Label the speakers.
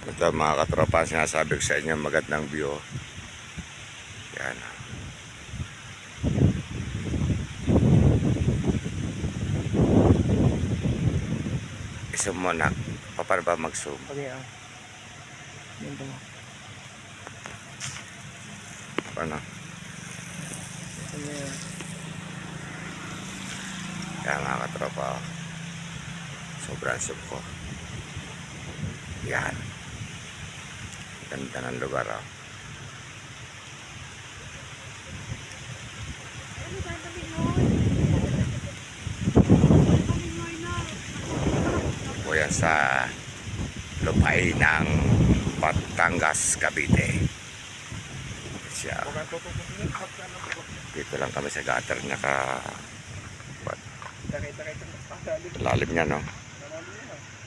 Speaker 1: Ito mga katropa, sinasabi ko sa inyo, magandang view. Yan. Isum mo na. Paano ba mag-zoom?
Speaker 2: Okay, Yan po.
Speaker 1: Paano?
Speaker 2: Ayan.
Speaker 1: Yan mga katropa. Sobrang zoom ko. Yan. Ganda ng lugar. Po yan sa lupay ng Batangas, Cavite. Siya. Dito lang kami sa gutter. Lalim niya, no?